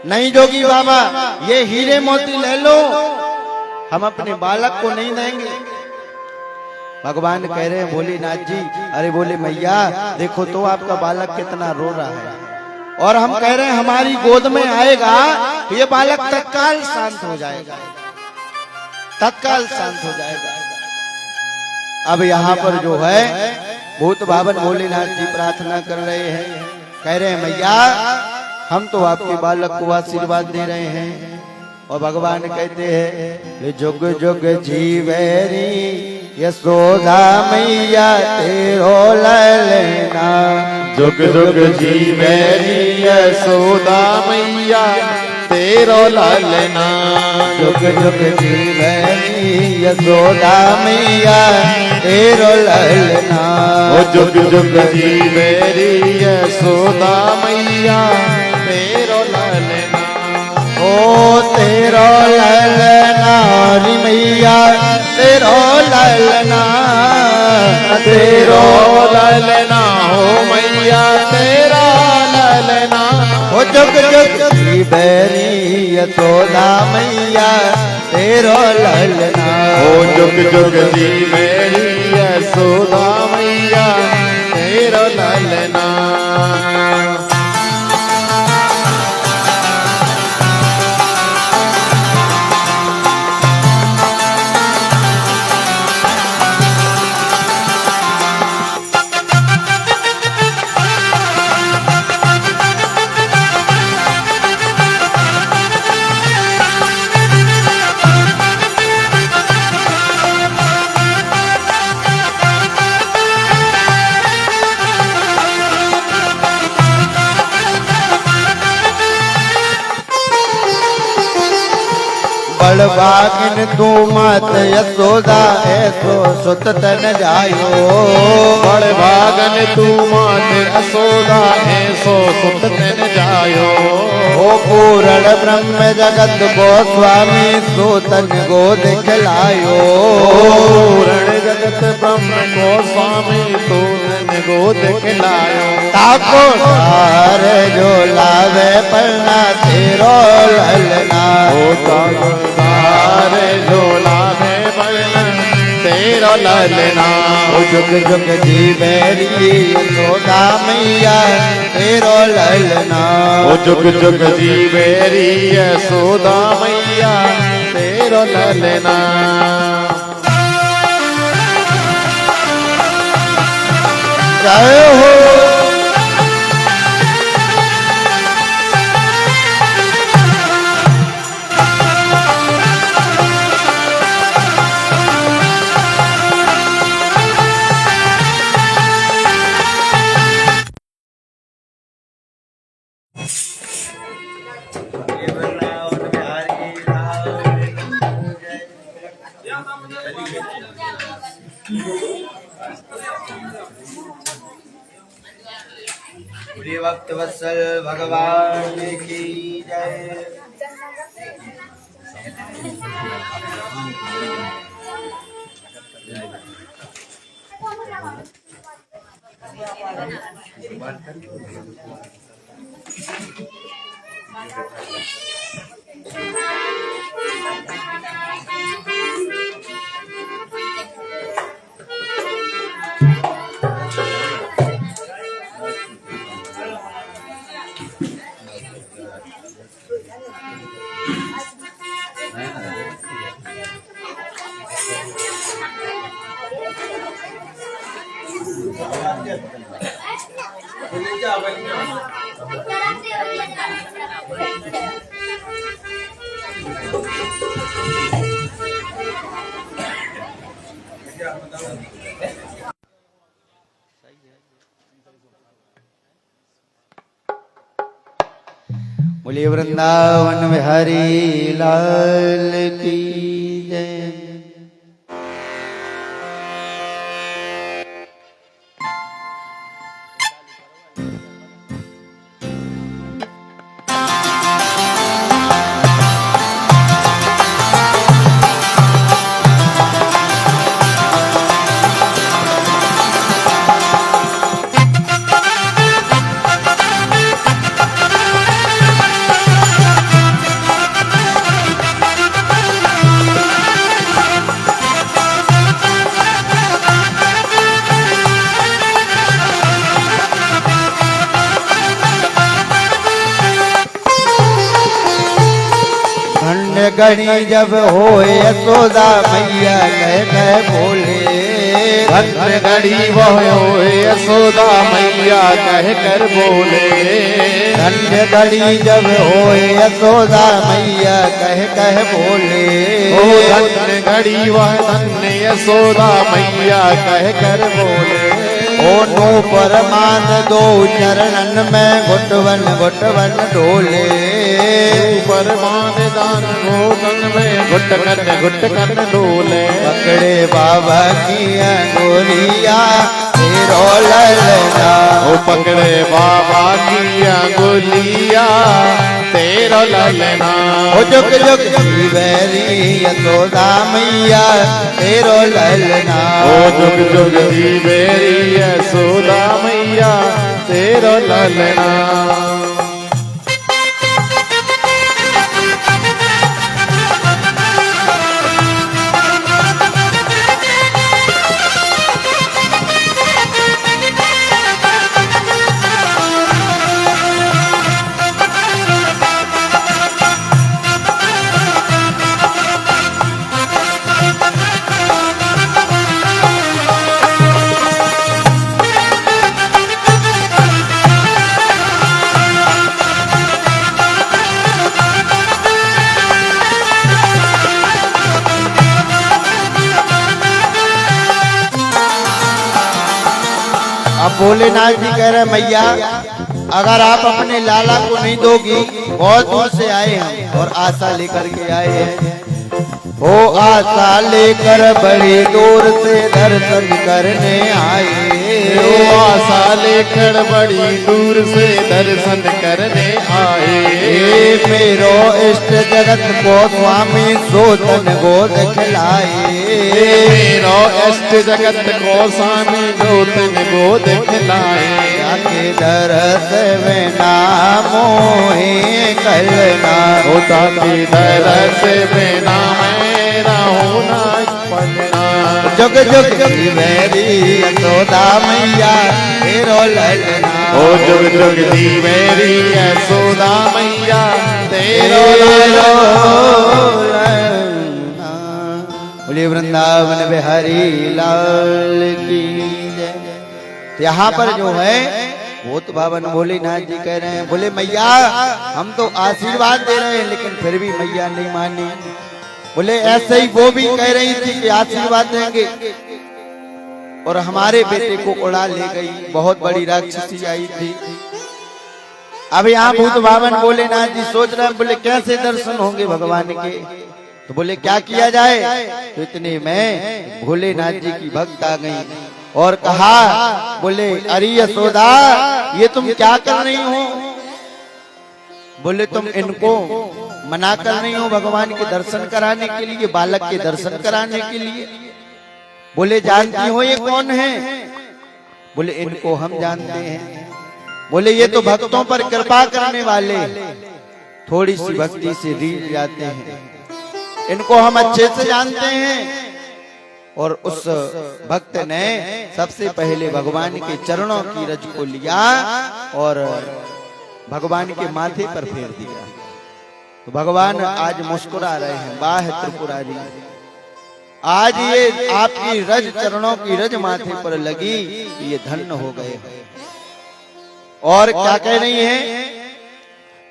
नहीं जोगी बाबा, ये हीरे मोती ले लो, हम अपने बालक को नहीं देंगे। भगवान कह रहे हैं भोलेनाथ जी, अरे बोले मैया देखो तो आपका बालक कितना रो रहा है, और हम कह रहे हैं हमारी गोद में आएगा ये बालक तत्काल शांत हो जाएगा, तत्काल शांत हो जाएगा। अब यहाँ पर जो है भूत भावन भोलेनाथ जी प्रार्थना कर रहे हैं, कह रहे हैं मैया हम तो आपके बालक को आशीर्वाद दे रहे हैं, और भगवान कहते हैं जुग जुग जीवेरी यशोदा मैया तेरो ललना, जुग जुग जीवेरी यशोदा मैया तेरो ललना, जुग जुग जीवेरी यशोदा मैया तेरो ललना, ओ जुग जुग जीवेरी यशोदा मैया तेरो ललना, ओ तेरो ललना री मैया तेरो ललना, तेरो ललना हो मैया तेरा ललना, ओ जुग जुग जीवेरी यशोदा मैया तेरो ललना, ओ जुग जुग जीवेरी यशोदा मैया तेरो ललना। बड़भागिन तू मात यशोदा ऐसो सुत तन जायो, बड़भागन तू मात यशोदा ऐसो सुत तन जायो, ओ पूर्ण ब्रह्म जगत गोस्वामी सूतन गोद खिलायो, पूर्ण जगत ब्रह्म गोस्वामी सूतन गोद खिलायो, ताको सार जो लावे पन्ना तेरो ललना, ओ ताको सार जो लावे पन्ना तेरो ललना, ओ जुग जुग जीवेरी यशोदा मैया तेरो ललना, ओ जुग जुग जीवेरी यशोदा मैया तेरो ललना। जय हो प्रिय भक्त वत्सल भगवान की जय। बोलिए वृंदावन बिहारी लाल की जय। धन्य गणी जब होए यशोदा मैया कह कह बोले। धन्य घड़ी वह होए यशोदा मैया कह कर बोले। धन्य घड़ी जब होए यशोदा मैया कह कह बोले। ओ धन्य घड़ी वह धन्य यशोदा मैया कह कर बोले। ओ नो परमान दो चरणन में घुटवन घुटवन डोले। परमान दान भोगन में घुटकन डोले। पकड़े बाबा की अंगुलिया तेरो ललना। ओ पकड़े बाबा की अंगुलिया तेरो ललना। ओ जुग जुग जीवेरी यशोदा मैया तेरो ललना। ओ जुग जुग जीवेरी यशोदा मैया तेरो ललना। अब भोलेनाथ जी कह रहे मैया अगर आप अपने लाला को नहीं दोगी, बहुत दूर से आए हम और आशा लेकर के आए हैं। ओ आशा लेकर बड़ी दूर से दर्शन करने आए। ओ आशा लेकर बड़ी दूर से दर्शन करने आए। मेरो इष्ट जगत को स्वामी सोतन गोद खिलाए। मेरो इष्ट जगत को स्वामी गोतन गोद खिलाए। जाके दरस में नाम मोहे कलना। होता की दरस में नाम होना पलना। जुग जुग जीवेरी यशोदा मैया तेरो ललना। ओ जुग जुग जीवेरी यशोदा मैया तेरो तेरो ललना। बोले वृंदावन बिहारी लाल की जय। तो यहाँ पर जो है वो तो बाबन भोलेनाथ जी कह रहे हैं, बोले मैया हम तो आशीर्वाद दे रहे हैं लेकिन फिर भी मैया नहीं मानी। बोले ऐसे ही वो भी कह रही थी कि आशीर्वाद देंगे और हमारे बेटे को उड़ा ले गई, बहुत बड़ी राक्षसी आई थी। अब यहाँ भूत बावन भोलेनाथ जी सोच रहे हैं, बोले कैसे दर्शन होंगे भगवान के। तो बोले क्या किया जाए। तो इतने में भोलेनाथ जी की भक्त आ गई और कहा, बोले अरे यशोदा ये तुम क्या कर रही हो। बोले तुम इनको मना कर रही हो भगवान के दर्शन कराने के लिए, बालक के दर्शन कराने के लिए। बोले जानती हो ये कौन है। बोले इनको हम जानते हैं। बोले ये तो भक्तों पर कृपा करने वाले थोड़ी सी भक्ति से रीझ जाते हैं, इनको हम अच्छे से जानते हैं। और उस भक्त ने सबसे पहले भगवान के चरणों की रज को लिया और भगवान के माथे पर फेर दिया। तो भगवान आज मुस्कुरा रहे हैं, वाह त्रिपुरारी आज ये आपकी रज चरणों की रज माथे पर लगी, ये धन्य हो गए। और क्या कह रही है।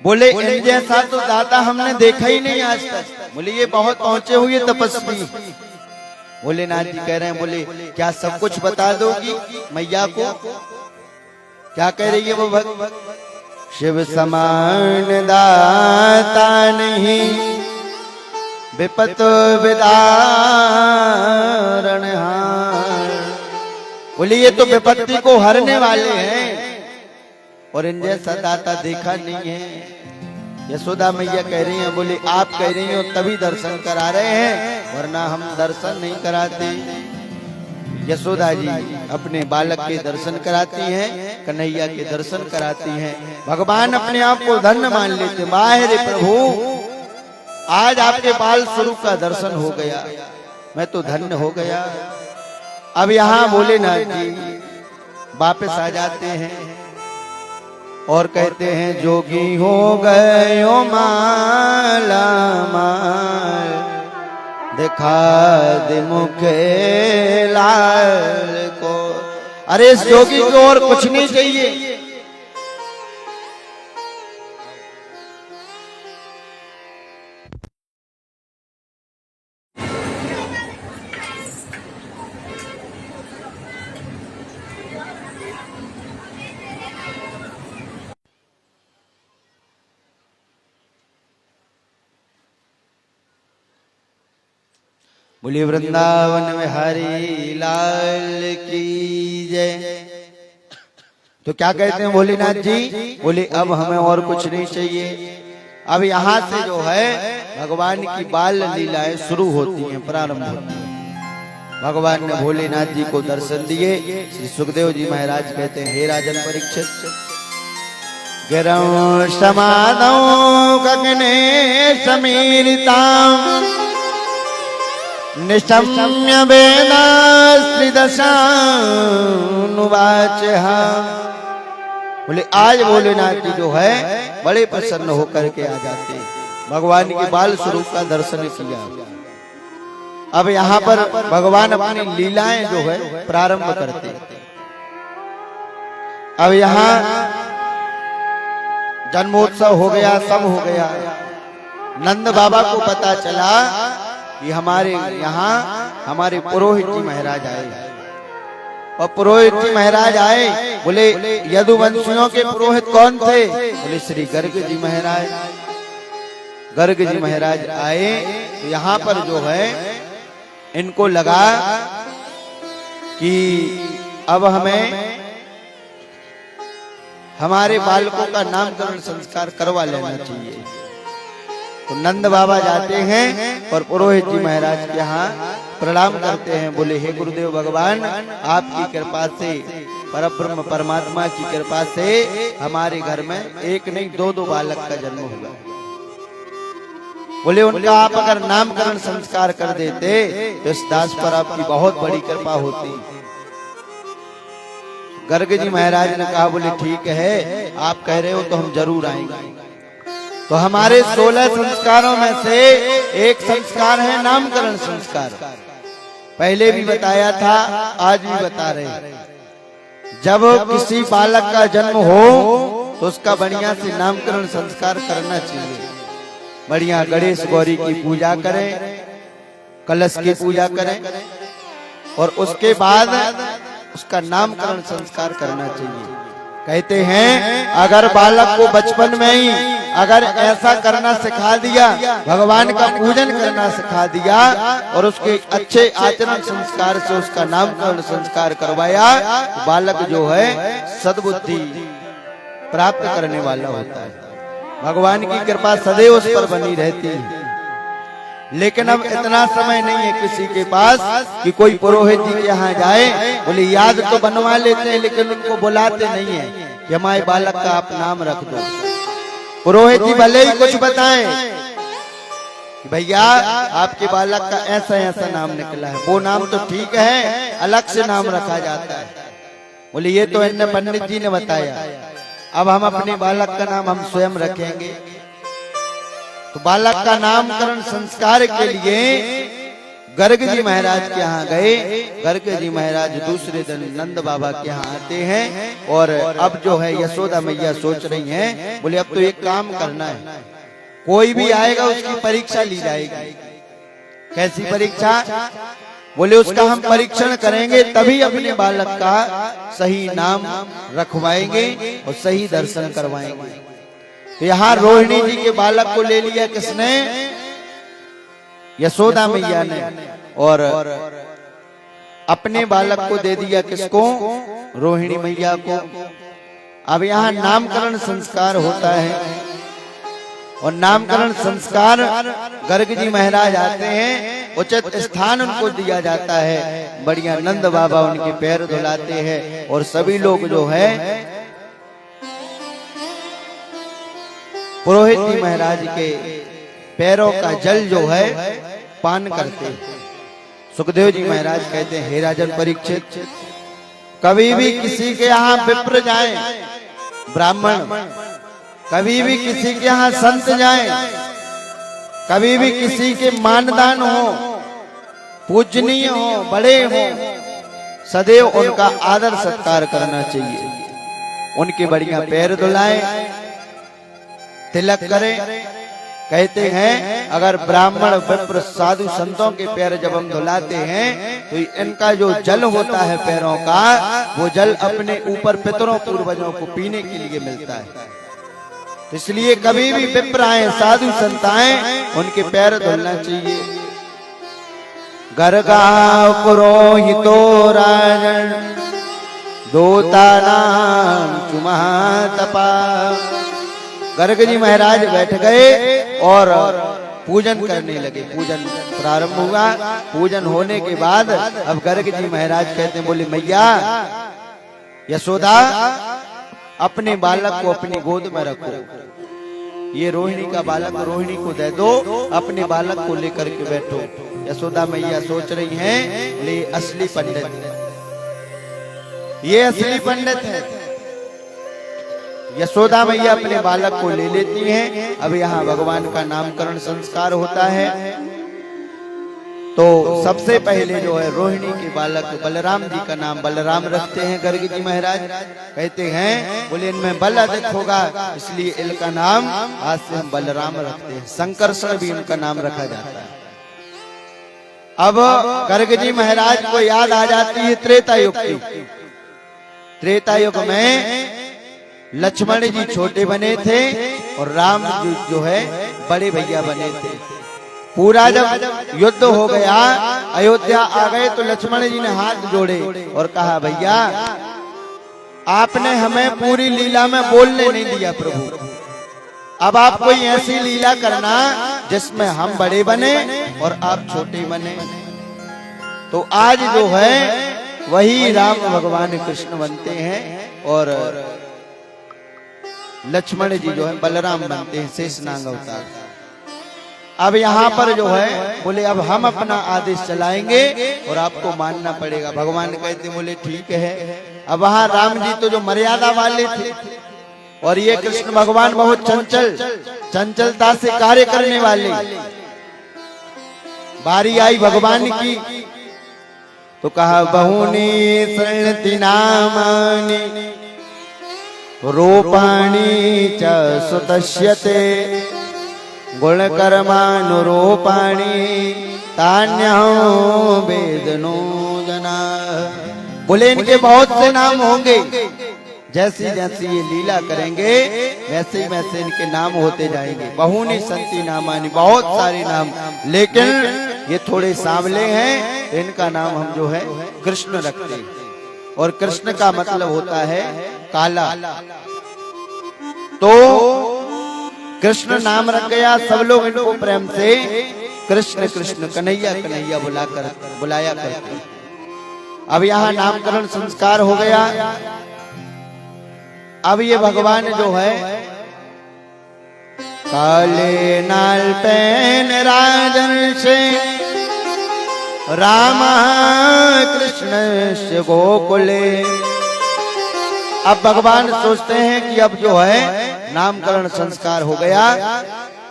बोले इन जैसा तो दाता हमने देखा ही नहीं आज तक। बोले ये बहुत पहुंचे हुए तपस्वी। भोलेनाथ जी कह रहे हैं, बोले क्या सब कुछ बता दोगी मैया को। क्या कह रही है वो भक्त। शिव समान दाता नहीं विपत विदारण हार। बोले ये तो विपत्ति को हरने वाले हैं और इन जैसा दाता देखा नहीं है। यशोदा मैया कह रही हैं, बोले आप कह रही हो तभी दर्शन करा रहे हैं, वरना हम दर्शन नहीं कराते। यशोदा जी अपने बालक के दर्शन कराती हैं, कन्हैया के दर्शन कराती हैं। भगवान अपने आप को धन्य मान लेते। माहे प्रभु आज आपके बाल स्वरूप का दर्शन हो गया, मैं तो धन्य हो गया। अब यहाँ भोलेनाथ जी वापस आ जाते हैं और कहते हैं जोगी हो गए ओ माला माल, दिखा दे मुखे लाल को। अरे इस जोगी को और कुछ नहीं चाहिए। बोलिए वृंदावन में हरि लाल की जय। तो क्या कहते हैं भोलेनाथ जी? बोले अब हमें और कुछ नहीं चाहिए। अब यहाँ से जो है भगवान की बाल लीलाएं शुरू होती हैं, प्रारंभ होती हैं। भगवान ने भोलेनाथ जी को दर्शन दिए। श्री सुखदेव जी महाराज कहते हैं हे राजन परीक्षित, गिरं समादौ गगने समीरिताम् निशम्य वेदास्त्रिदशानुवाच। बोले आज भोलेनाथ जी जो है बड़े प्रसन्न होकर के आ जाते हैं। भगवान के बाल स्वरूप का दर्शन किया। अब यहाँ पर भगवान अपनी लीलाएं जो है प्रारंभ करते हैं। अब यहाँ जन्मोत्सव हो गया, सब हो गया। नंद बाबा को पता चला कि हमारे यहाँ हमारे पुरोहित जी महाराज आए। और पुरोहित जी महाराज आए, बोले यदुवंशियों के पुरोहित कौन थे? बोले श्री गर्ग जी महाराज। गर्ग जी महाराज आए तो यहाँ पर जो है इनको लगा कि अब हमें हमारे बालकों का नामकरण संस्कार करवा लेना चाहिए। तो नंद बाबा जाते हैं और पुरोहित जी महाराज के यहाँ प्रणाम करते हैं। बोले हे गुरुदेव भगवान, आपकी कृपा से, परब्रह्म परमात्मा की कृपा से हमारे घर में एक नहीं दो बालक का जन्म हुआ। बोले उनका आप अगर नामकरण संस्कार कर देते तो इस दास पर आपकी बहुत बड़ी कृपा होती। गर्ग जी महाराज ने कहा बोले ठीक है, आप कह रहे हो तो हम जरूर आएंगे। तो हमारे 16 संस्कारों में से एक संस्कार है नामकरण संस्कार। पहले भी बताया था, आज भी बता रहे। जब किसी बालक का जन्म हो तो उसका बढ़िया से नामकरण संस्कार करना चाहिए। बढ़िया गणेश गौरी की पूजा करें, कलश की पूजा करें और उसके बाद उसका नामकरण संस्कार करना चाहिए। कहते हैं अगर बालक को बचपन में ही अगर ऐसा करना सिखा दिया, भगवान का पूजन करना सिखा दिया और उसके अच्छे आचरण संस्कार से उसका नामकरण संस्कार करवाया, तो बालक जो है सद्बुद्धि प्राप्त करने वाला होता है। भगवान की कृपा सदैव उस पर बनी रहती है। लेकिन अब इतना समय नहीं है किसी के पास कि कोई पुरोहित जी के यहाँ जाए। बोले याद तो बनवा लेते हैं लेकिन उनको बुलाते नहीं है कि हमारे बालक का आप नाम रख दो। पुरोहित जी भले ही कुछ बताएं कि भैया आपके बालक का ऐसा ऐसा नाम निकला है, वो नाम तो ठीक है, अलग से नाम रखा जाता है। बोले ये तो इन्हें पंडित जी ने बताया, अब हम अपने बालक का नाम हम स्वयं रखेंगे। तो बालक का नामकरण संस्कार के लिए गर्ग जी महाराज के यहाँ गए। गर्ग जी महाराज दूसरे दिन नंद बाबा के यहाँ आते हैं और अब जो है यशोदा मैया सोच रही हैं, बोले अब तो एक काम करना है, कोई भी आएगा उसकी परीक्षा ली जाएगी। कैसी परीक्षा? बोले उसका हम परीक्षण करेंगे तभी अपने बालक का सही नाम रखवाएंगे और सही दर्शन करवाएंगे। तो यहाँ रोहिणी जी के बालक को ले लिया किसने? यशोदा मैया ने, और अपने बालक को दे दिया किसको? रोहिणी मैया को। अब यहाँ नामकरण संस्कार होता है और नामकरण संस्कार गर्ग जी महाराज आते हैं, उचित स्थान उनको दिया जाता है। बढ़िया नंद बाबा उनके पैर धुलाते हैं और सभी लोग जो है पुरोहित जी महाराज के पैरों का जल जो है पान करते हैं। सुखदेव जी महाराज कहते हैं हे राजन परीक्षित, कभी भी किसी के यहाँ विप्र जाए ब्राह्मण कभी भी किसी के यहाँ संत जाएं, कभी भी किसी के मानदान हो, पूजनीय हो, बड़े हो, सदैव उनका आदर सत्कार करना चाहिए। उनके बढ़िया पैर धुलाएं, तिलक करें। कहते हैं अगर ब्राह्मण विप्र साधु संतों के पैर जब हम धुलाते हैं तो इनका जो जल होता है पैरों का, वो जल अपने ऊपर पितरों पूर्वजों को पीने के लिए मिलता है। तो इसलिए कभी भी विप्र आए, साधु संत आए, उनके पैर धुलना चाहिए। गर्गाव पुरोहितो राजन दोता नाम चुमातपा। गर्ग जी महाराज बैठ गए और पूजन करने लगे। पूजन प्रारंभ हुआ। पूजन होने के बाद अब गर्ग जी महाराज कहते हैं, बोले मैया यशोदा अपने बालक को अपनी गोद में रखो, ये रोहिणी का बालक रोहिणी को दे दो, अपने बालक को लेकर के बैठो। यशोदा मैया सोच रही हैं ले असली पंडित, ये असली पंडित है। यशोदा मैया अपने बालक को ले लेती हैं। अब यहाँ भगवान का नामकरण संस्कार होता है। तो सबसे पहले जो है रोहिणी के बालक बलराम जी का नाम बलराम रखते हैं गर्ग जी महाराज। कहते हैं बोले इनमें बल अधिक होगा, इसलिए इनका नाम आज से हम बलराम रखते हैं। संकर्षण भी इनका नाम रखा जाता है। अब गर्ग जी महाराज को याद आ जाती है त्रेता युग की। त्रेता युग में लक्ष्मण जी छोटे बने थे और राम जी जो है बड़े भैया बने थे। पूरा जब युद्ध हो गया, अयोध्या आ गए, तो लक्ष्मण जी ने हाथ जोड़े और कहा भैया आपने हमें पूरी लीला में बोलने नहीं दिया प्रभु, अब आप कोई ऐसी लीला करना जिसमें हम बड़े बने और आप छोटे बने। तो आज जो है वही राम भगवान कृष्ण बनते हैं और लक्ष्मण जी जो है बलराम बनते हैं, शेषनाग अवतार। अब यहाँ पर जो है बोले अब हम अपना आदेश चलाएंगे और आपको मानना पड़ेगा। भगवान कहते बोले ठीक है। अब वहां राम जी तो जो मर्यादा वाले थे और ये कृष्ण भगवान बहुत चंचलता से कार्य करने वाले। बारी आई भगवान की तो कहा बहुनी शृणति नामानि रूपाणि च सुतस्यते गुणकर्मानुरूपाणि तान्यहं वेदनो जना। बोले इनके बहुत से नाम होंगे, जैसी जैसी ये लीला करेंगे वैसे वैसे इनके नाम होते जाएंगे। बहुनी संति नामानि, बहुत सारे नाम, लेकिन ये थोड़े सांवले हैं, इनका नाम हम जो है कृष्ण रखते हैं। और कृष्ण का मतलब होता है काला। तो कृष्ण नाम रख गया। सब लोग इनको प्रेम से कृष्ण कृष्ण कन्हैया कन्हैया बुलाया करते। अब यहाँ नामकरण संस्कार हो गया। अब ये भगवान जो है काले नाल पैन राजन से राम कृष्ण गोकुले। अब भगवान सोचते हैं कि अब जो है नामकरण संस्कार हो गया,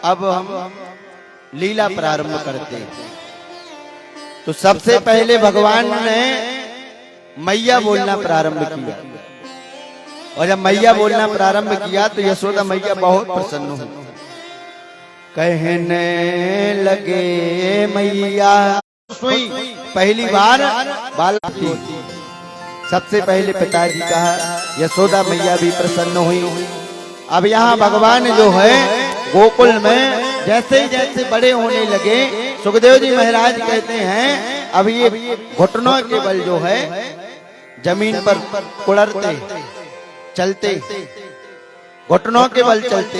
अब हम लीला प्रारंभ करते हैं। तो सबसे पहले भगवान ने मैया बोलना प्रारंभ किया और जब मैया बोलना प्रारंभ किया तो यशोदा मैया बहुत प्रसन्न हुई। कहने लगे मैया सुई पहली बार बालक थी। सबसे पहले पिताजी कहा, यशोदा मैया भी प्रसन्न हुई। अब यहाँ भगवान जो है गोकुल में जैसे जैसे बड़े होने लगे, सुखदेव जी महाराज कहते हैं अब ये घुटनों के बल जो है जमीन पर कुड़रते चलते, घुटनों के बल चलते।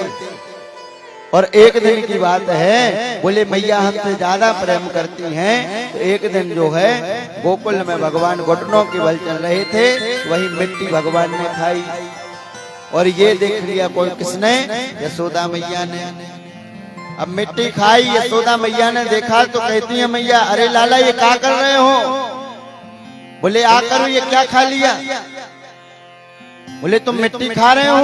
और एक दिन की बात है, बोले मैया हमसे ज्यादा प्रेम करती हैं, तो एक दिन जो है गोकुल में भगवान घुटनों के बल चल रहे थे, वही मिट्टी भगवान ने खाई और ये देख लिया कोई किसने, यशोदा मैया ने। अब मिट्टी खाई, यशोदा मैया ने देखा तो कहती है मैया अरे लाला ये क्या कर रहे हो? बोले आकर ये क्या खा लिया? बोले तुम मिट्टी खा रहे हो?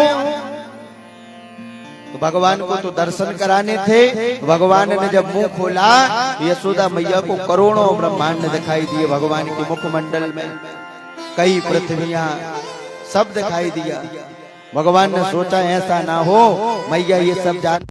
तो भगवान को तो दर्शन कराने थे। तो भगवान ने जब मुंह खोला, यशोदा मैया को करोड़ों ब्रह्मांड दिखाई दिए। भगवान के मुखमंडल में कई पृथ्वियां सब दिखाई दिया। भगवान ने सोचा ऐसा ना हो मैया ये सब जान।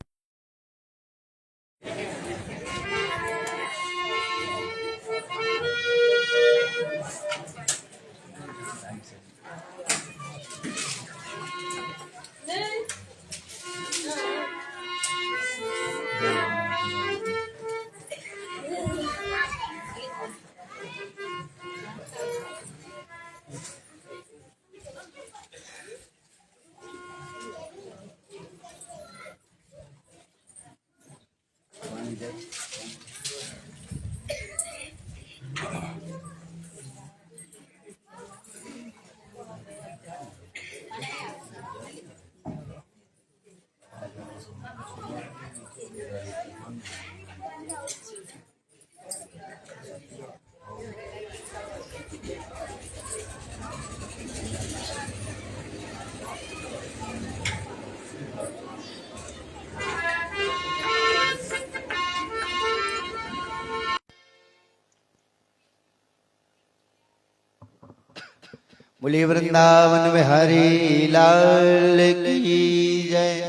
बोले वृंदावन बिहारी लाल की जय।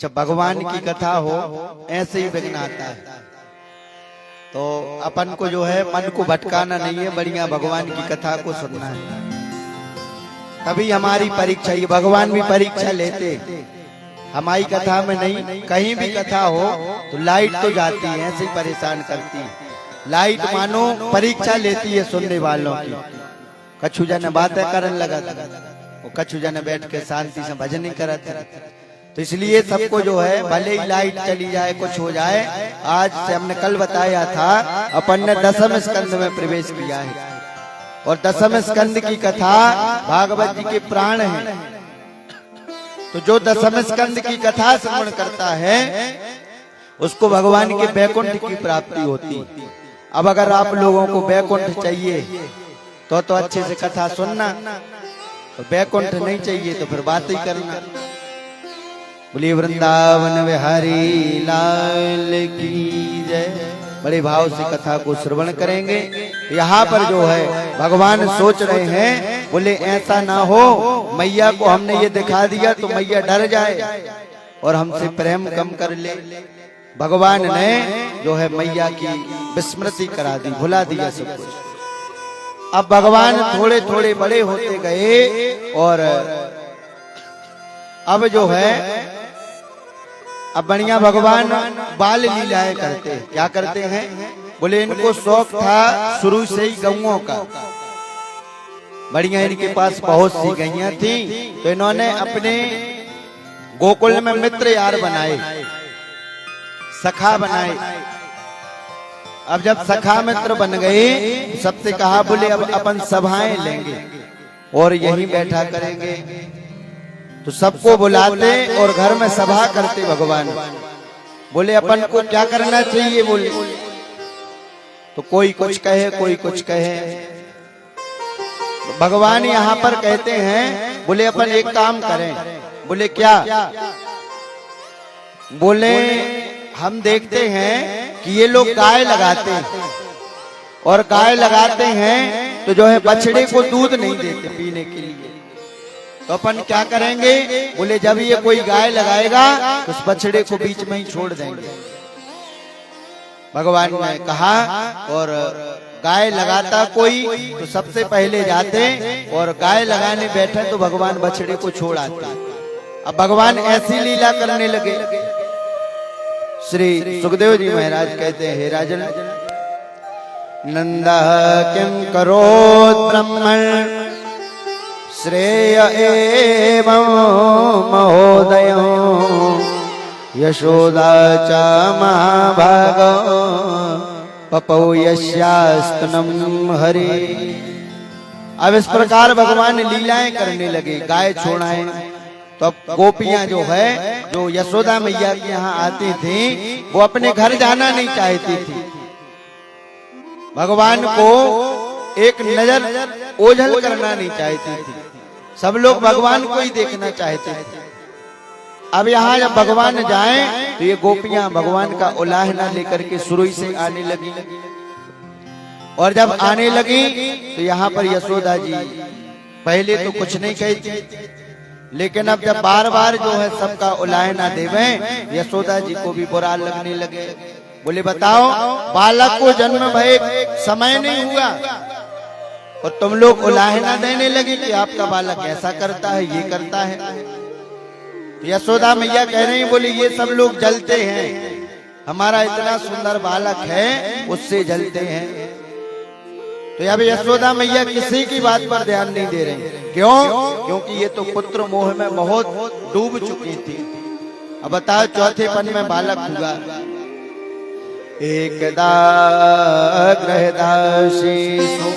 जब भगवान की कथा हो ऐसे ही विघ्न आता है। तो अपन को जो है मन को भटकाना नहीं है, बढ़िया भगवान की कथा को सुनना है। तभी हमारी परीक्षा, ये भगवान भी परीक्षा लेते, हमारी कथा में नहीं। कहीं भी कथा हो तो लाइट तो जाती है, ऐसे ही परेशान करती है। लाइट मानो परीक्षा लेती है सुनने वालों की। कछु जन बातें करने लगा था, वो कछु जन बैठ के शांति से भजन ही करा था। तो इसलिए सबको जो है भले ही लाइट चली जाए, कुछ हो जाए। आज से हमने कल बताया था, अपन ने दसम स्कंद में प्रवेश किया है और दसम स्कंद की कथा भागवत जी के प्राण है। तो जो दसम स्कंद की कथा श्रवण करता है उसको भगवान के बैकुंठ की प्राप्ति होती। अब अगर आप लोगों को बैकुंठ चाहिए तो अच्छे से कथा सुनना, तो बैकुंठ नहीं चाहिए तो फिर बात ही करना। बोलिए वृंदावन बिहारी लाल की जय। बड़े भाव से कथा को श्रवण करेंगे। यहाँ पर जो है भगवान सोच रहे हैं, बोले ऐसा ना हो मैया को हमने ये दिखा दिया तो मैया डर जाए और हमसे प्रेम कम कर ले। भगवान ने जो है मैया की विस्मृति करा दी, भुला दिया सब कुछ। अब भगवान थोड़े थोड़े बड़े होते गए और अब जो है अब बढ़िया भगवान बाल लीलाएं करते। क्या करते हैं? बोले इनको शौक था शुरू से ही गौओं का। बढ़िया इनके पास बहुत सी गैया थी, तो इन्होंने अपने गोकुल में मित्र यार बनाए, सखा बनाए। अब जब सखा मित्र बन गए, सबसे कहा बोले अब अपन सभाएं लेंगे और यहीं बैठा करेंगे। तो सबको बुलाते और घर में सभा करते भगवान। बोले अपन को क्या करना चाहिए? बोले तो कोई कुछ कहे, कोई कुछ कहे। भगवान यहाँ पर कहते हैं, बोले अपन एक काम करें। बोले क्या? बोले हम देखते हैं कि ये लोग गाय लगाते हैं और गाय लगाते हैं तो जो है बछड़े को दूध नहीं देते पीने के लिए। तो अपन क्या करेंगे? बोले जब ये कोई गाय लगाएगा तो उस बछड़े को बीच में ही छोड़ देंगे। भगवान ने कहा और गाय लगाता कोई तो सबसे पहले जाते और गाय लगाने बैठे तो भगवान बछड़े को छोड़ आते। अब भगवान ऐसी लीला करने लगे। श्री सुखदेव जी महाराज कहते हैं, हे राजन नंदा किम करोत् ब्रह्मण श्रेय एवं महोदय यशोदा च महाभागो पपौ यस्यास्तनम हरि। अब इस प्रकार भगवान लीलाएं करने लगे, गाय छोड़ाएं। तो अब गोपियां जो है, जो यशोदा मैया के यहाँ आती थी, वो अपने घर जाना नहीं चाहती थी। भगवान को एक नजर ओझल करना नहीं चाहती थी। सब लोग भगवान को ही देखना चाहते थे। अब यहाँ जब भगवान जाएं तो ये गोपियां भगवान का उलाहना लेकर के सुरई से आने लगी, और जब आने लगी तो यहाँ पर यशोदा जी पहले तो कुछ नहीं कहती, लेकिन अब जब बार बार जो है सबका उलाहना देवे, यशोदा जी को भी बुरा लगने लगे। बोले बताओ, बालक को जन्म भय समय नहीं हुआ और तुम लोग उलाहना देने लगे कि आपका बालक ऐसा करता है, ये करता है। तो यशोदा मैया कह रही, बोले ये सब लोग जलते हैं, हमारा इतना सुंदर बालक है उससे जलते हैं। तो अब यशोदा मैया किसी की बात पर ध्यान नहीं दे रही। क्यों? क्योंकि ये तो पुत्र मोह में बहुत डूब चुकी थी। अब बताओ, चौथे पन में बालक हुआ। एकदा गृहदासीसु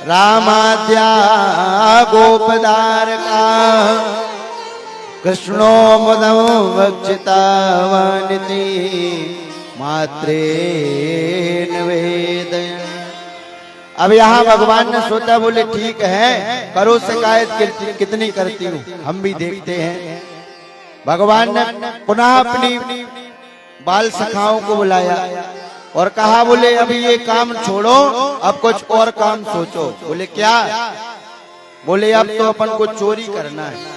रामाद्या गोपदार का कृष्णो मुदम वक्षितावानिति मात्रेन वेदयन्। अब यहाँ भगवान ने सोचा, बोले ठीक है, करो शिकायत कितनी करती हूँ, हम भी देखते हैं। भगवान ने पुनः अपनी बाल सखाओं को बुलाया और कहा, बोले अभी ये काम छोड़ो, अब कुछ और काम सोचो। बोले क्या? बोले अब तो अपन को चोरी करना है।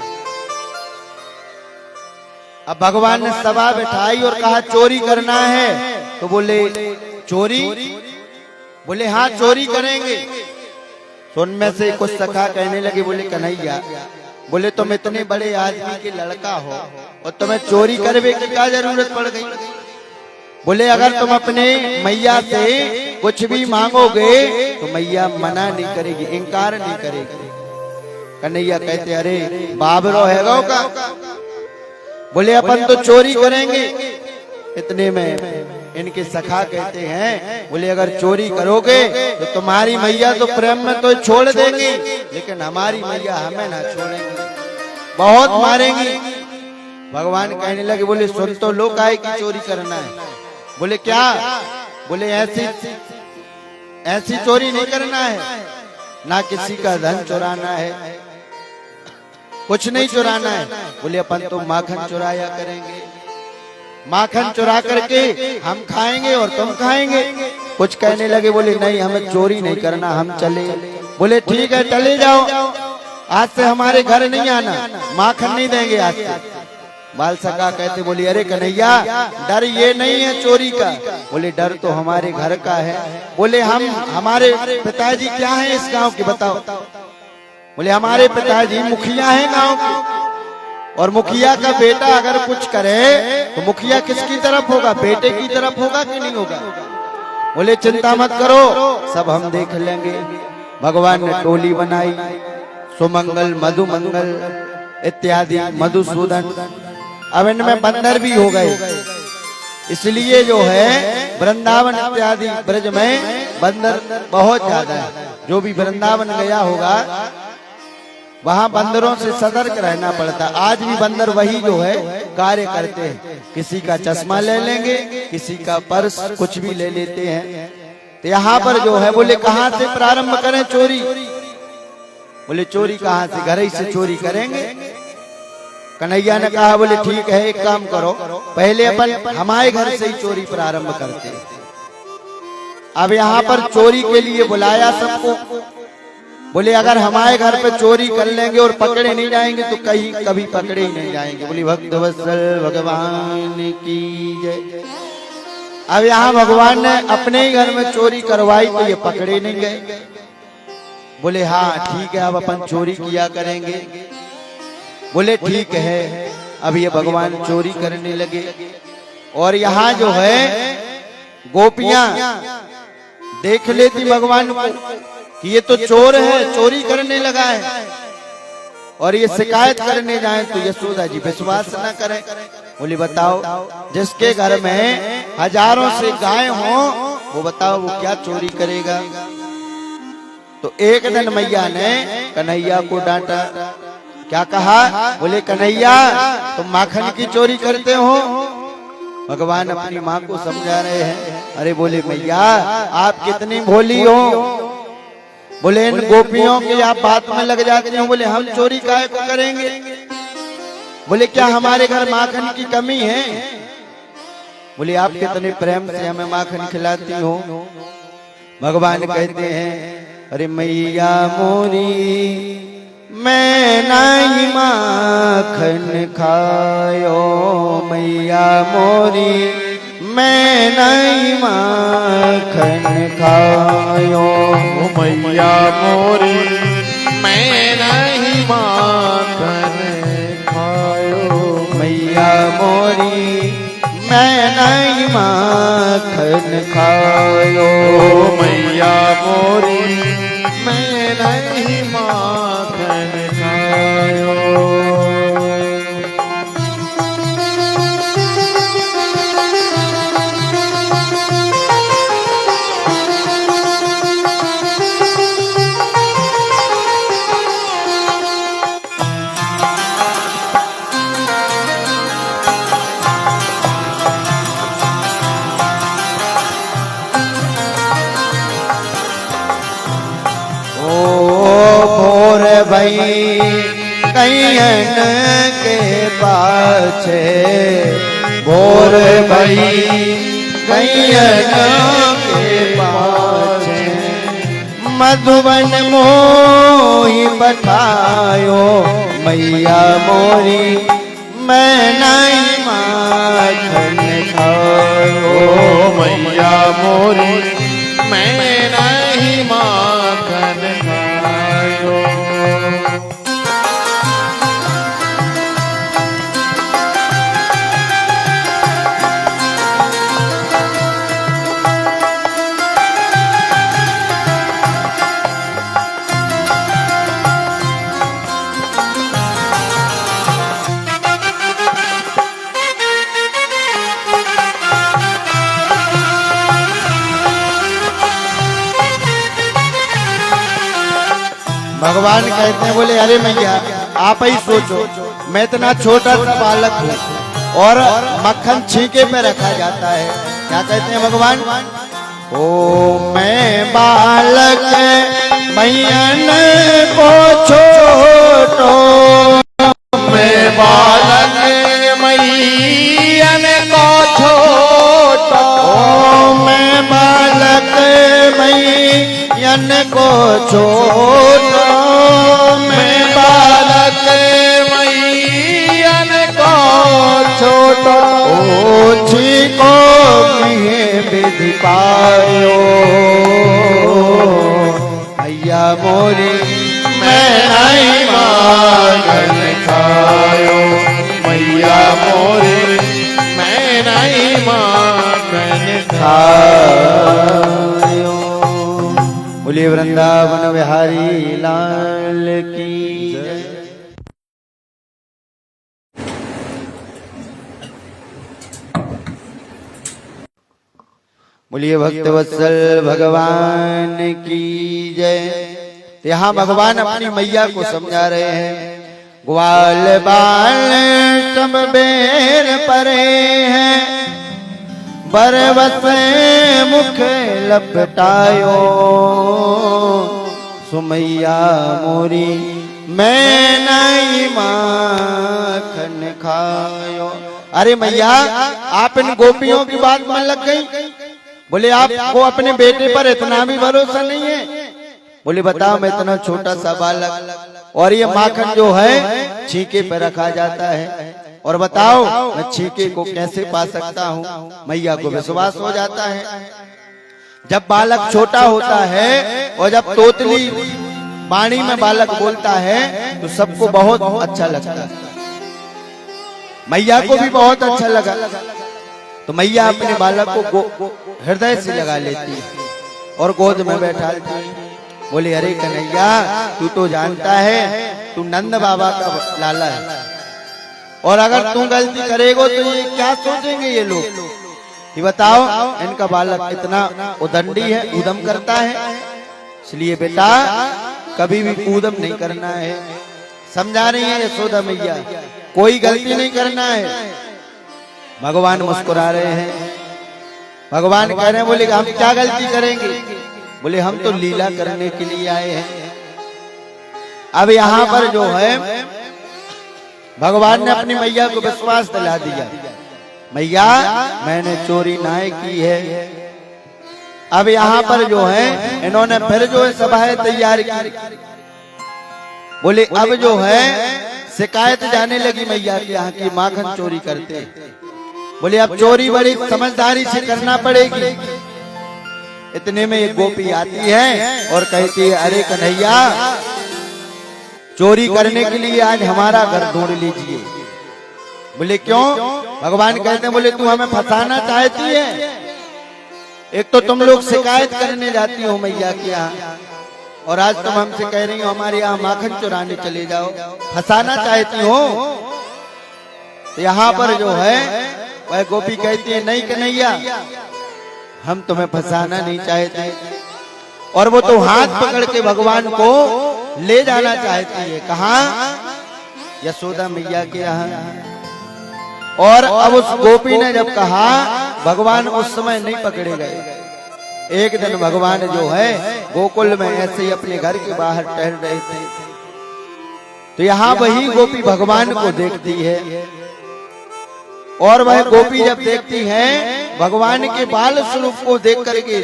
अब भगवान ने सभा बैठाई और कहा चोरी करना है। तो बोले चोरी? बोले हाँ चोरी करेंगे। तो उनमें से कुछ सखा कहने लगे, बोले कन्हैया, बोले तुम इतने बड़े आदमी के लड़का हो और तुम्हें चोरी करने की क्या जरूरत पड़ गई? बोले अगर तुम अपने मैया से कुछ भी मांगोगे तो मैया मना नहीं करेगी, इनकार नहीं करेगी। कन्हैया कहते, अरे बाबरो है गौ का। बोले अपन तो चोरी करेंगे। इतने में इनके सखा कहते हैं, बोले अगर चोरी करोगे तो तुम्हारी मैया तो प्रेम में तो छोड़ देंगी, लेकिन हमारी मैया हमें ना छोड़ेंगी, बहुत मारेंगी। भगवान कहने लगे, बोले सुन तो लो, काहे की चोरी करना है? बोले क्या? बोले ऐसी चोरी नहीं करना है, ना किसी का धन चुराना है, कुछ नहीं चुराना है। बोले अपन तो माखन चुराया करेंगे, माखन चुरा करके हम खाएंगे और तुम खाएंगे। कुछ कहने लगे, बोले नहीं हमें चोरी नहीं करना, हम चले। बोले ठीक है चले जाओ, आज से हमारे घर नहीं आना, माखन नहीं देंगे आज से। बाल सखा कहते, बोले अरे कन्हैया डर ये नहीं है चोरी का। बोले डर तो हमारे घर का है। बोले हमारे पिताजी क्या है इस गांव के, बताओ? बोले हमारे पिताजी मुखिया हैं गांव के, और मुखिया का बेटा अगर कुछ करे तो मुखिया किसकी तरफ होगा? बेटे की तरफ होगा कि नहीं होगा? बोले चिंता मत करो, सब हम देख लेंगे। भगवान ने टोली बनाई, सुमंगल, मधुमंगल इत्यादि, मधुसूदन। अब इनमें बंदर भी हो गए, इसलिए जो है वृंदावन इत्यादि ब्रज में बंदर बहुत ज्यादा है। जो भी वृंदावन गया होगा वहां बंदरों से सतर्क रहना पड़ता। आज भी बंदर वही जो है कार्य करते हैं, किसी का चश्मा ले लेंगे, किसी का पर्स, कुछ भी ले लेते हैं। तो यहाँ पर जो है, बोले कहाँ से प्रारंभ करें चोरी? बोले चोरी कहाँ से, घर ही से चोरी करेंगे। कन्हैया ने कहा, बोले ठीक है एक काम करो, पहले अपन हमारे घर से ही चोरी प्रारंभ करते हैं। अब यहाँ पर चोरी के लिए बुलाया सबको। बोले अगर हमारे घर पे चोरी कर लेंगे और पकड़े नहीं जाएंगे तो कहीं कभी पकड़े ही नहीं जाएंगे। बोली भक्त वत्सल भगवान की जय। अब यहाँ भगवान ने अपने ही घर में चोरी करवाई तो ये पकड़े नहीं गए। बोले हाँ ठीक है, अब अपन चोरी किया करेंगे। बोले ठीक है। अब ये भगवान चोरी करने लगे और यहाँ जो है गोपियां देख लेती भगवान को कि ये तो चोर है, चोरी करने लगा है, और ये शिकायत करने जाए तो यशोदा जी विश्वास न करें। बोली बताओ, जिसके घर में हजारों से गाय हो वो बताओ वो क्या चोरी करेगा? तो एक दिन मैया ने कन्हैया को डांटा। क्या कहा? बोले कन्हैया तुम माखन की चोरी करते हो। भगवान अपनी माँ को समझा रहे हैं। अरे बोले मैया आप कितनी भोली हो। बोले इन गोपियों की आप बात में लग जाते हो। बोले हम चोरी काहे को करेंगे? बोले क्या हमारे घर माखन की कमी है? बोले आप कितने प्रेम से हमें माखन खिलाती हो। भगवान कहते हैं अरे मैया मोरी मैं नहीं माखन खायो, मैया मोरी मैं नहीं माखन खायो। मैया मोरी मैं नहीं माखन खायो, मैया मोरी मैं नहीं माखन खायो। मैया मोरी मैं नहीं माखन खायो। भई कैयन के पाछे, भोर भई कैयन के पाछे, मधुबन मोहि पठायो। मैया मोरी मैं नहीं माखन खायो, मैया मोरी मैं नहीं माखन खायो। भगवान कहते हैं बोले अरे मैया आप ही सोचो, मैं इतना छोटा सा बालक हूँ और मक्खन छींके पे रखा जाता है। क्या कहते हैं भगवान? ओ मैं बालक मैयन को छोटो, मैं बालक मैयन को छोटो, ओ मैं बालक मैयन को छोटो, मैं बालक मैयन को छोटो। ओ छीको किए विधि पायो, मैया मोरी मैं नहीं माखन खायो, मैया मोरी मैं नहीं माखन खायो। बोलिए वृंदावन बिहारी लाल की जय। बोलिए भक्तवत्सल भगवान की जय। तो यहाँ भगवान अपनी मैया को समझा रहे हैं। ग्वाल बाल सब बेर परे हैं, बरबस मुख लपटायो, सुमैया मोरी मैं नहीं माखन खायो। अरे मैया आप इन गोपियों की बात में लग गई। बोले आपको अपने बेटे पर इतना भी भरोसा नहीं है? बोले बताओ मैं इतना छोटा सा बालक और ये माखन जो है छीके पे रखा जाता है, और बताओ मैं छीके को कैसे पा सकता हूँ? मैया को विश्वास हो जाता है। जब बालक छोटा होता है और जब तोतली वाणी में बालक बोलता है तो सबको बहुत अच्छा लगता है। मैया को भी बहुत अच्छा लगा, तो मैया अपने बालक को हृदय से लगा लेती है और गोद में बैठाती है। बोले अरे कन्हैया तू तो जानता है तू नंद बाबा का लाला है, और अगर तू गलती करेगो तो ये क्या सोचेंगे ये लोग? ये बताओ इनका बालक कितना उदंडी है, उदम करता है। इसलिए बेटा कभी भी उदम नहीं करना है। समझा रही है यशोदा मैया, कोई गलती नहीं करना है। भगवान मुस्कुरा रहे हैं। भगवान कह रहे हैं बोले हम क्या गलती करेंगे? बोले हम तो लीला करने के लिए आए हैं। अब यहाँ पर जो है भगवान ने अपनी मैया को विश्वास दिला दिया, मैया मैंने चोरी ना की है। अब यहाँ पर जो है इन्होंने फिर जो है सभाएं तैयार की। बोले अब जो है शिकायत जाने लगी मैया के यहाँ की माखन चोरी करते। बोले अब चोरी बड़ी समझदारी से करना पड़ेगी। इतने में एक गोपी आती है और कहती है, अरे कन्हैया चोरी करने के लिए आज हमारा घर ढूंढ लीजिए। बोले क्यों? भगवान कहते हैं, बोले तू हमें फंसाना चाहती है। एक तो तुम लोग शिकायत करने जाती हो मैया के यहाँ, और आज तुम हमसे कह रही हो हमारे यहाँ माखन चुराने चले जाओ, फंसाना चाहती हो। तो यहाँ पर जो है वह गोपी कहती है, नहीं कन्हैया हम तुम्हें फंसाना नहीं चाहते। और वो तो हाथ पकड़ के भगवान को ले जाना चाहती है। कहाँ? यशोदा मैया के यहाँ। और अब उस गोपी ने जब कहा, भगवान उस समय नहीं पकड़े गए। एक दिन भगवान जो है गोकुल में ऐसे ही अपने घर के बाहर टहल रहे थे, तो यहाँ वही गोपी भगवान को देखती है। और वह गोपी जब देखती है भगवान के बाल स्वरूप को देख करके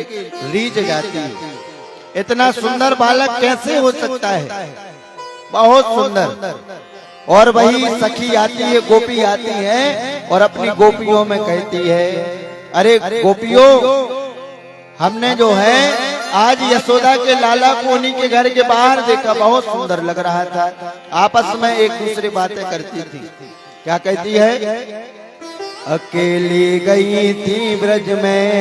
रीझ जाती है। इतना सुंदर बालक कैसे हो सकता है, बहुत सुंदर। और वही सखी आती है, गोपी आती है और अपनी गोपियों में कहती है, अरे गोपियों हमने जो है आज यशोदा के लाला को उन्हीं के घर के बाहर देखा, बहुत सुंदर लग रहा था। आपस में एक दूसरे बातें करती थी। क्या कहती है? अकेली गई थी ब्रज में,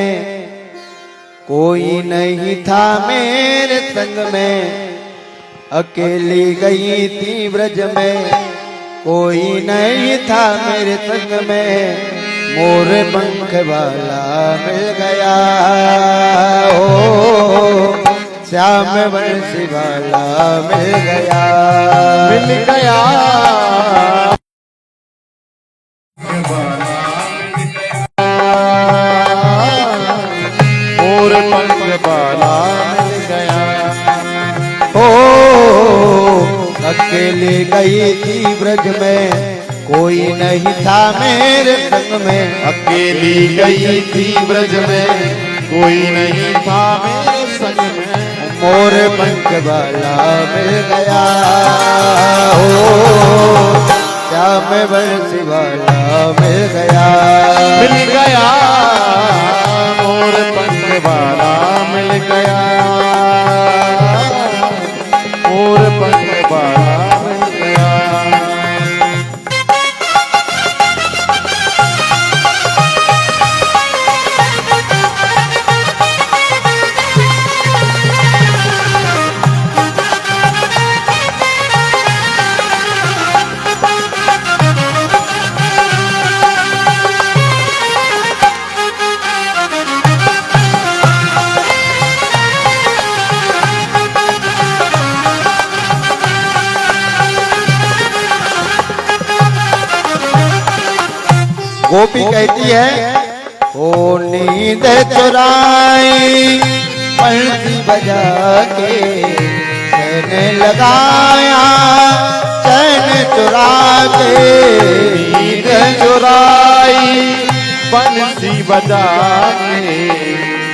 कोई नहीं था मेरे संग में। अकेली गई थी ब्रज में, कोई नहीं था मेरे संग में। मोर पंख वाला मिल गया, ओ श्याम बंसी वाला मिल गया, मिल गया। मोर पंख वाला मिल गया। अकेली गई थी ब्रज में, कोई नहीं था मेरे संग में। अकेली गई थी ब्रज में, कोई नहीं था मेरे संग में। मोर पंख वाला मिल गया, ओ श्याम बंसी वाला मिल गया, मिल गया। मोर पंख वाला मिल गया, मोर पंख वाला मिल गया। गोपी कहती है, ओ नींद चुराई बंसी बजा के, चैन लगाया चैन चुरा के। नींद चुराई बंसी बजा के,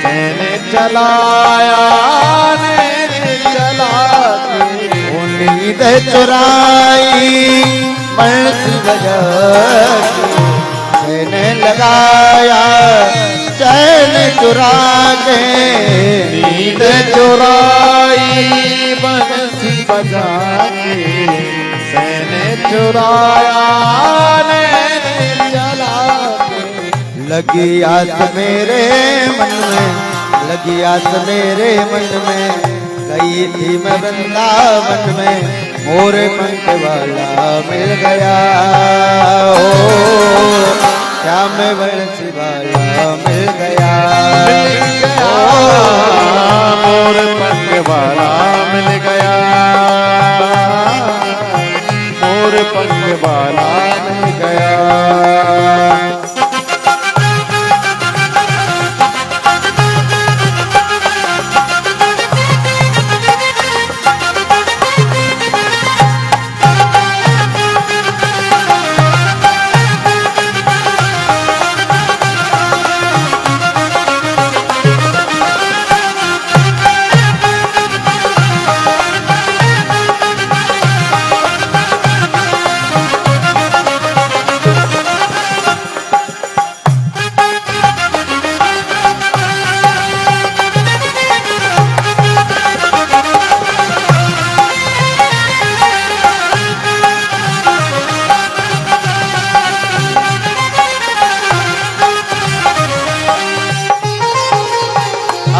चैन चलाया नैन चला के। ओ नींद चुराई बंसी बजा के, चैन लगाया चैन चुरा के। नींद चुराई बंसी बजा के, चैन चुराया नैन चला के। लगी आस मेरे मन में, लगी आस मेरे मन में, गई थी मैं वृंदावन में। मोर पंख वाला मिल गया, ओ श्याम बंसी वाला मिल गया, मोर पंख वाला मिल गया, मोर पंख वाला मिल गया।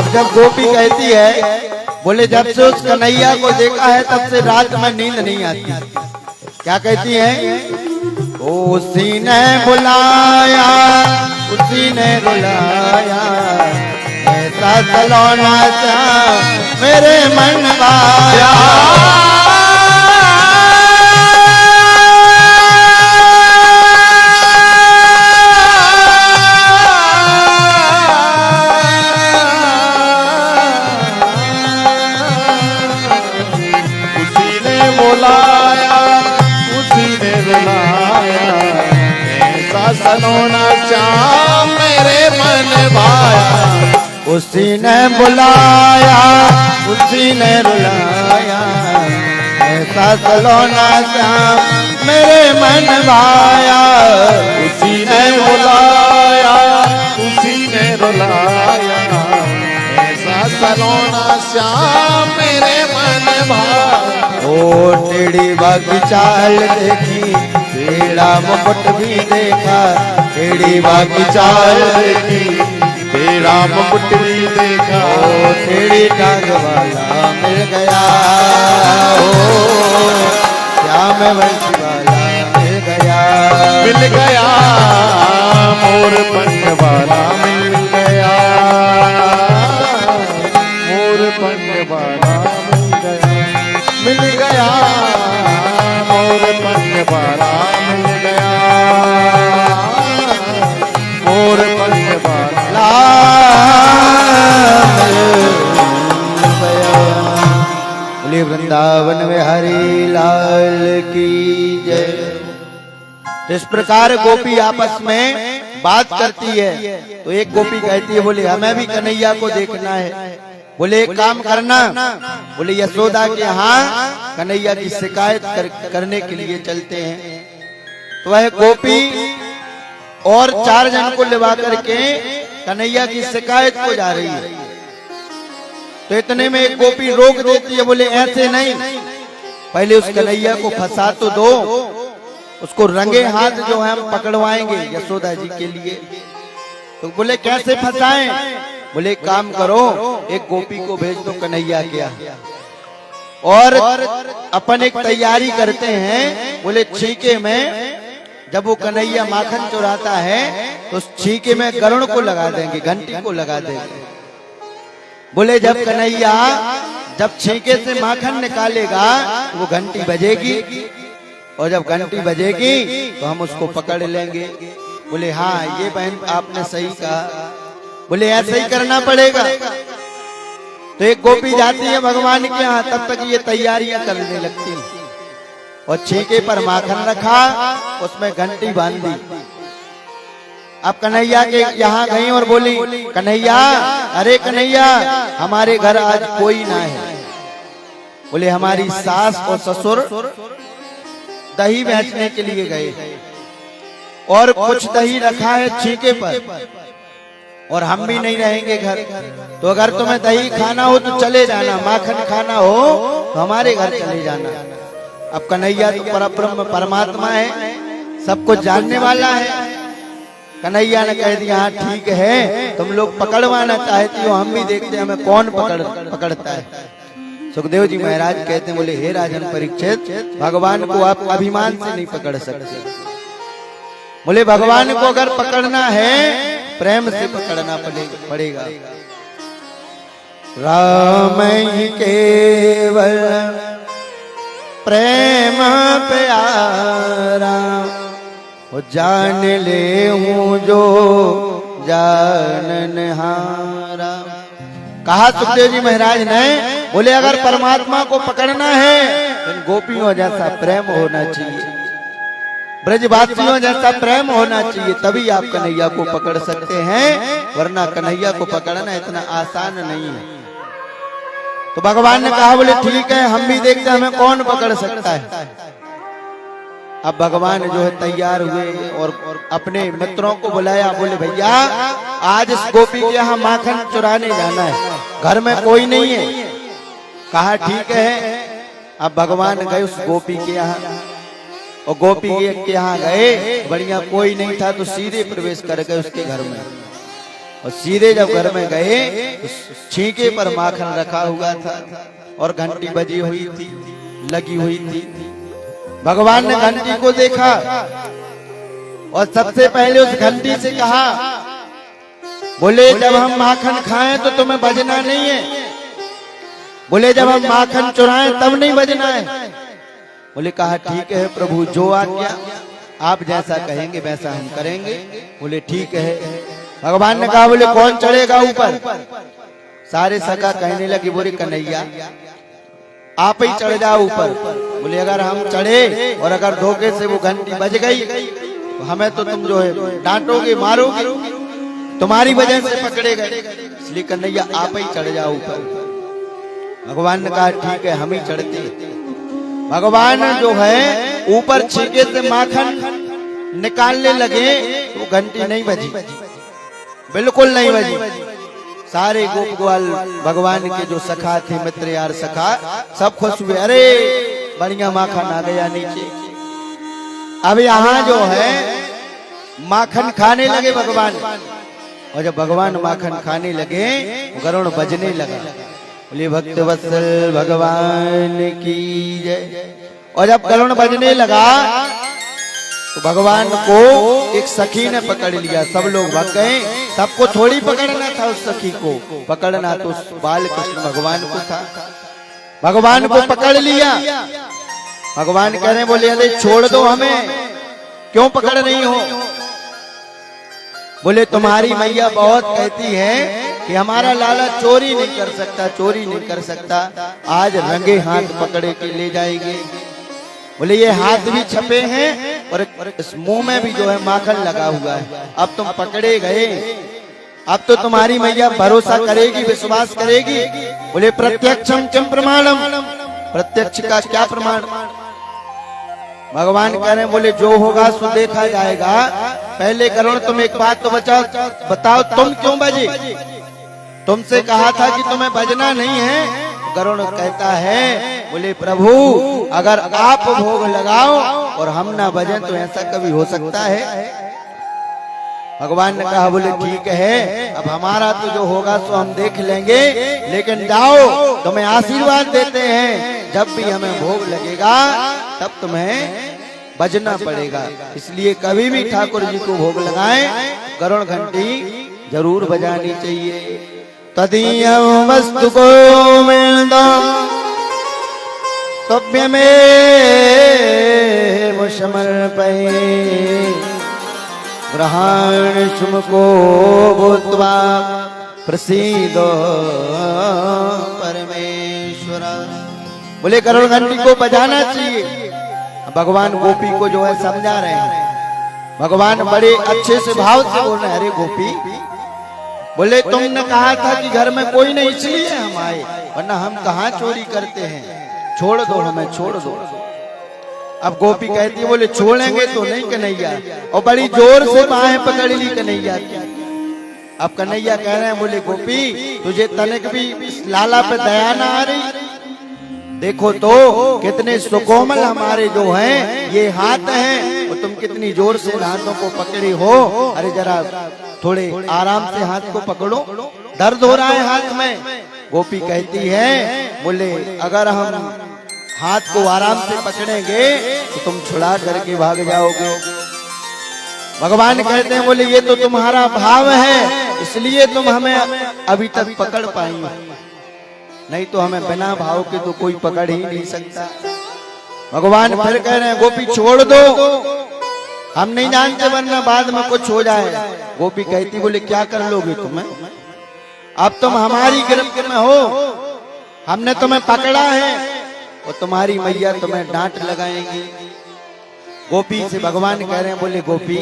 अब जब गोपी कहती है, बोले जब से उस कन्हैया को देखा है तब से रात में नींद नहीं आती। क्या कहती है? उसी ने बुलाया उसी ने रुलाया, ऐसा सलोना सा मेरे मन भाया। सलोना श्याम मेरे मन भाया। उसी ने बुलाया उसी ने रुलाया, ऐसा सलोना श्याम मेरे मन भाया। उसी ने बुलाया उसी ने रुलाया, ऐसा सलोना श्याम मेरे मन भाया। ओ टेढ़ी बाकी चाल देखी, टेढ़ा मुकुट भी देखा, टेढ़ी बाकी चाल देखी, टेढ़ा मुकुट भी देखा। ओ टेढ़ी टांग वाला मिल गया, ओ श्याम वंशी वाला मिल गया। मिल गया मोर पंख वाला मिल गया, मोर पंख वाला मिल गया। मिल गया मोर पंख वाला मिल गया, मोर पंख वाला बोले वृंदावन में हरि लाल की जय। इस प्रकार गोपी आपस में बात करती है तो एक गोपी कहती है, बोले हमें भी कन्हैया को देखना है। बोले एक काम करना, बोले यशोदा के यहाँ कन्हैया की शिकायत करने के लिए चलते हैं। तो वह गोपी और 4 जन को लिवा करके कन्हैया की शिकायत को जा रही है। तो इतने में एक गोपी रोक देती है, बोले ऐसे नहीं, पहले उस कन्हैया को फंसा तो दो, उसको रंगे हाथ जो है हम पकड़वाएंगे यशोदा जी के लिए। तो बोले कैसे फंसाएं? बोले एक काम करो, एक गोपी को भेज दो कन्हैया के यहाँ, और अपन एक तैयारी करते हैं। बोले छीके में जब वो कन्हैया माखन चुराता है तो उस छीके में गरुड़ को लगा देंगे, घंटी को लगा देंगे। बोले जब कन्हैया जब छीके से माखन निकालेगा तो वो घंटी बजेगी, और जब घंटी बजेगी तो हम उसको पकड़ लेंगे। बोले हाँ ये बहन आपने सही कहा। बोले ऐसा ही करना पड़ेगा। तो एक गोपी जाती है भगवान के यहाँ, तब तक ये तैयारियां करने लगती है, और छीके पर माखन रखा, उसमें घंटी बांधी। अब कन्हैया के यहाँ गई और बोली, कन्हैया अरे कन्हैया हमारे घर आज कोई ना है। बोले हमारी सास और ससुर दही बेचने के लिए गए, और कुछ दही रखा है छीके पर, और हम भी नहीं रहेंगे घर। तो अगर तुम्हें दही खाना हो तो चले जाना, माखन खाना हो तो हमारे घर चले जाना। अब कन्हैया तो परब्रह्म परमात्मा है, सब कुछ जानने वाला है। कन्हैया ने कह दिया हाँ ठीक है, तुम लोग पकड़वाना चाहती हो, हम भी देखते हैं हमें कौन पकड़ता है। सुखदेव जी महाराज कहते हैं, बोले हे राजन परीक्षित, भगवान को आप अभिमान से नहीं पकड़ सकते। बोले भगवान को अगर पकड़ना है प्रेम से पकड़ना पड़ेगा। राम ही केवल प्रेम प्यारा, वो जान ले हूँ जो जाननहारा। कहा सुखदेव जी महाराज ने, बोले अगर परमात्मा को पकड़ना है तो गोपियों जैसा प्रेम होना चाहिए, ब्रजवासियों जैसा प्रेम होना चाहिए, तभी आप कन्हैया को पकड़ सकते हैं, वरना कन्हैया को पकड़ना इतना आसान नहीं है। तो भगवान ने कहा, बोले ठीक है हम भी देखते हैं हमें कौन पकड़ सकता है। अब भगवान जो है तैयार हुए और अपने मित्रों को बुलाया। बोले भैया आज इस गोपी के यहाँ माखन चुराने जाना है, घर में कोई नहीं है। कहा ठीक है। अब भगवान गए उस गोपी के यहाँ, और गोपी के यहाँ गए, बढ़िया कोई नहीं था तो सीधे प्रवेश कर गए उसके घर में। और सीधे जब घर में गए तो छींके पर माखन रखा हुआ था और घंटी बजी हुई थी, लगी हुई थी। भगवान ने घंटी को देखा और सबसे पहले उस घंटी से कहा, बोले जब हम माखन खाएं तो तुम्हें बजना नहीं है, बोले जब हम माखन चुराएं तब नहीं बजना है। बोले कहा ठीक है प्रभु, जो आज्ञा, आप जैसा कहेंगे वैसा हम करेंगे। बोले ठीक है। भगवान ने कहा, बोले कौन चढ़ेगा ऊपर? सारे सखा कहने लगे, बोले कन्हैया आप ही चढ़ जाओ ऊपर। बोले अगर हम चढ़े और अगर धोखे से वो घंटी बज गई तो हमें तो तुम जो है डांटोगे, मारोगे, तुम्हारी वजह से पकड़े गए, इसलिए कन्हैया आप ही चढ़ जाओ ऊपर। भगवान ने कहा ठीक है, हम ही चढ़ते। भगवान जो है ऊपर छीके से माखन निकालने लगे तो घंटी नहीं बजी, बिल्कुल नहीं बजी। सारे गोप ग्वाल भगवान के जो सखा थे, मित्र यार सखा, सब खुश हुए, अरे बढ़िया माखन आ गया नीचे। अब यहाँ जो है माखन खाने लगे भगवान, और जब भगवान माखन खाने लगे गरुड़ बजने लगा, बोले भक्त वत्सल भगवान की जय। और जब गरुड़ बजने लगा तो भगवान को एक सखी ने पकड़ लिया, सब लोग भाग गए। सबको थोड़ी पकड़ना था, उस सखी को पकड़ना तो बाल कृष्ण भगवान को था। भगवान को पकड़ लिया। भगवान कह रहे, बोले अरे छोड़ दो हमें, क्यों पकड़ रही हो? बोले तुम्हारी मैया बहुत कहती है कि हमारा लाला चोरी नहीं कर सकता, चोरी नहीं कर सकता, आज रंगे हाथ पकड़े के ले जाएंगे। बोले ये हाथ भी छपे हैं और इस मुंह में भी जो है माखन लगा हुआ है, अब तुम पकड़े गए, अब तो तुम्हारी मैया भरोसा करेगी, विश्वास करेगी। बोले प्रत्यक्षम किम प्रमाणम, प्रत्यक्ष का क्या प्रमाण? भगवान कह रहे हैं, बोले जो होगा सो देखा जाएगा। पहले गरुड़ तुम एक बात तो बताओ, तुम क्यों बजे? तुमसे कहा था कि तुम्हें बजना नहीं है। गरुड़ कहता है, बोले प्रभु अगर आप भोग लगाओ और हम ना बजें तो ऐसा कभी हो सकता है? भगवान ने कहा, बोले ठीक है, अब हमारा तो जो होगा सो हम देख लेंगे, लेकिन जाओ तुम्हें आशीर्वाद देते हैं, जब भी हमें भोग लगेगा तब तुम्हें बजना पड़ेगा। इसलिए कभी भी ठाकुर जी को भोग लगाएं, गरुड़ घंटी जरूर बजानी चाहिए। तदीयं वस्तु को तभ्य में समर्पये ग्रहण शुमको भूत्वा प्रसीदो परमेश्वर। बोले गरुड़ घंटी को बजाना चाहिए। भगवान गोपी को जो है समझा रहे हैं। भगवान बड़े अच्छे से भाव से बोल रहे हैं, अरे गोपी, बोले तुमने कहा था कि घर में कोई नहीं, इसलिए हम आए, वरना हम कहाँ चोरी करते हैं, छोड़ दो हमें, छोड़ दो। अब गोपी कहती है, बोले छोड़ेंगे तो नहीं कन्हैया, और बड़ी जोर से बाहें पकड़ ली कन्हैया की। अब कन्हैया कह रहे हैं, बोले गोपी तुझे तनिक भी इस लाला पे दया ना आ रही? देखो तो कितने सुकोमल हमारे जो हैं ये हाथ हैं, और तुम कितनी जोर से हाथों को पकड़ी हो। अरे जरा थोड़े आराम से हाथ को पकड़ो, दर्द हो रहा है हाथ में। गोपी कहती है, बोले अगर हम हाथ को आराम से पकड़ेंगे तो तुम छुड़ा करके भाग जाओगे। भगवान कहते हैं, बोले ये तो तुम्हारा भाव है, इसलिए तुम हमें अभी तक पकड़ पाई, नहीं तो हमें बिना भाव के तो कोई पकड़ ही नहीं सकता। भगवान फिर कह रहे हैं, गोपी छोड़ दो, हम नहीं जानते वरना बाद में कुछ हो जाए। गोपी कहती, बोले क्या कर लोगे तुम्हें? अब तुम हमारी गिरफ्त में हो, हमने तुम्हें पकड़ा है और तुम्हारी मैया तुम्हें डांट लगाएंगी। गोपी से भगवान कह रहे हैं, बोले गोपी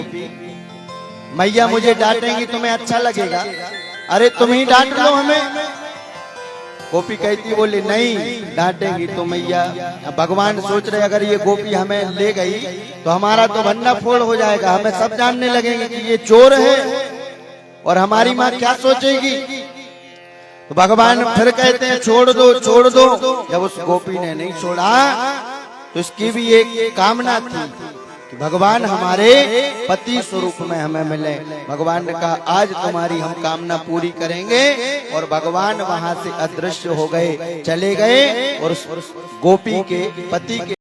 मैया मुझे डांटेंगी तुम्हें अच्छा लगेगा? अरे तुम ही डांट लो हमें। गोपी कहती, बोले नहीं डांटेगी तो मैया। भगवान सोच रहे अगर ये गोपी हमें ले गई तो हमारा तो भन्ना फोड़ हो जाएगा, हमें सब जानने लगेंगे कि ये चोर है, और हमारी माँ क्या सोचेगी। तो भगवान फिर कहते हैं, छोड़ दो छोड़ दो। जब उस गोपी ने नहीं छोड़ा तो इसकी भी एक कामना थी, कि भगवान हमारे पति स्वरूप में हमें मिले। भगवान ने कहा आज तुम्हारी हम कामना पूरी करेंगे। और भगवान वहां से अदृश्य हो गए, चले गए और उस गोपी के पति के